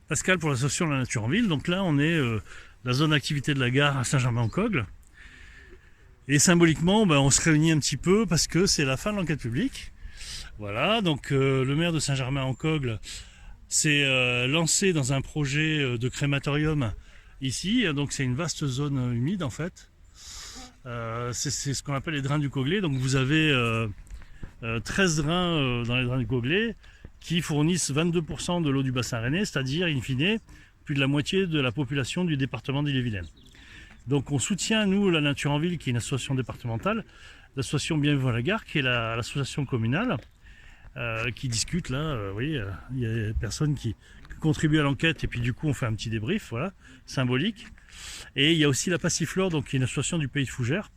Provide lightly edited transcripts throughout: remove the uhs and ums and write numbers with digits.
Pascal pour l'association La Nature en Ville. Donc là, on est la zone d'activité de la gare à Saint-Germain-en-Cogle. Et symboliquement, on se réunit un petit peu parce que c'est la fin de l'enquête publique. Voilà, donc le maire de Saint-Germain-en-Cogle s'est lancé dans un projet de crématorium ici. Donc c'est une vaste zone humide en fait. C'est ce qu'on appelle les drains du Coglais. Donc vous avez 13 drains dans les drains du Coglais qui fournissent 22% de l'eau du bassin rennais, c'est-à-dire, in fine, plus de la moitié de la population du département d'Ille-et-Vilaine. Donc on soutient, nous, La Nature en Ville, qui est une association départementale, l'association Bienvenue à la Gare, qui est l'association communale, qui discute là, oui, il y a des personnes qui contribuent à l'enquête, et puis du coup on fait un petit débrief, voilà, symbolique. Et il y a aussi la Passiflore, donc qui est une association du pays de Fougères,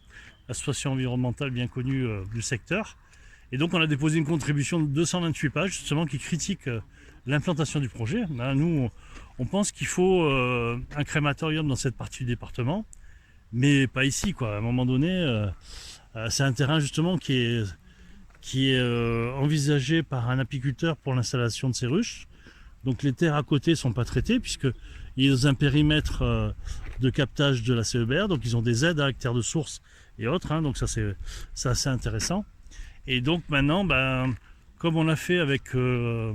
association environnementale bien connue du secteur. Et donc on a déposé une contribution de 228 pages justement qui critique l'implantation du projet. Là, nous, on pense qu'il faut un crématorium dans cette partie du département, mais pas ici, quoi. À un moment donné, c'est un terrain justement qui est envisagé par un apiculteur pour l'installation de ses ruches. Donc les terres à côté ne sont pas traitées puisqu'il est dans un périmètre de captage de la CEBR, donc ils ont des aides à terre de source et autres, hein, donc ça c'est assez intéressant. Et donc maintenant, comme on l'a fait avec le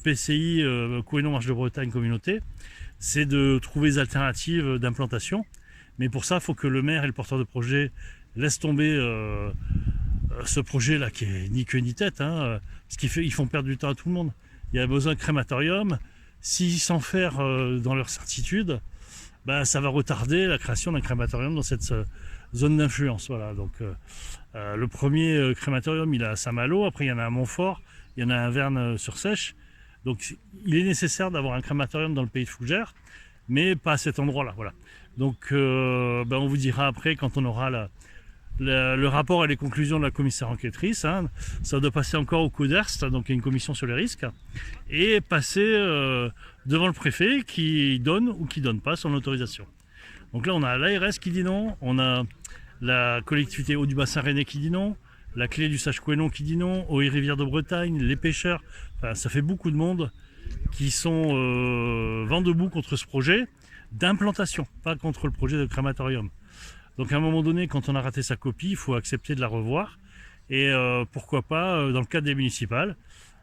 PCI Couesnon Marche de Bretagne Communauté, c'est de trouver des alternatives d'implantation. Mais pour ça, il faut que le maire et le porteur de projet laissent tomber ce projet-là qui est ni queue ni tête, hein, parce qu'ils font perdre du temps à tout le monde. Il y a besoin de crématorium. S'ils s'enferment dans leur certitude, ça va retarder la création d'un crématorium dans cette zone d'influence. Voilà, donc le premier crématorium, il est à Saint-Malo, après il y en a à Montfort, il y en a à Verne-sur-Sèche. Donc il est nécessaire d'avoir un crématorium dans le pays de Fougères, mais pas à cet endroit-là. Voilà. Donc on vous dira après quand on aura le rapport et les conclusions de la commissaire enquêtrice, hein. Ça doit passer encore au CODERST, donc il y a une commission sur les risques, et passer devant le préfet qui donne ou qui donne pas son autorisation. Donc là on a l'ARS qui dit non, on a la collectivité Eau du Bassin Rennais qui dit non, la clé du Sage Couesnon qui dit non, Eau et Rivières de Bretagne, les pêcheurs, enfin, ça fait beaucoup de monde qui sont vent debout contre ce projet d'implantation, pas contre le projet de crématorium. Donc à un moment donné, quand on a raté sa copie, il faut accepter de la revoir. Et pourquoi pas, dans le cadre des municipales,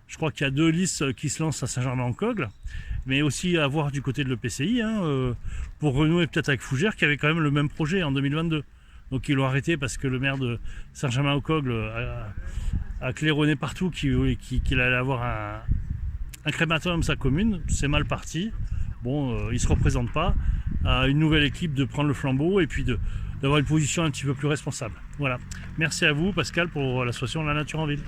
je crois qu'il y a 2 listes qui se lancent à Saint-Germain-en-Cogle, mais aussi à voir du côté de l'EPCI, hein, pour renouer peut-être avec Fougères, qui avait quand même le même projet en 2022. Donc ils l'ont arrêté parce que le maire de Saint-Germain-en-Cogle a claironné partout qu'il allait avoir un crématorium de sa commune. C'est mal parti. Bon, il ne se représente pas à une nouvelle équipe de prendre le flambeau et puis d'avoir une position un petit peu plus responsable. Voilà. Merci à vous, Pascal, pour l'association La Nature en Ville.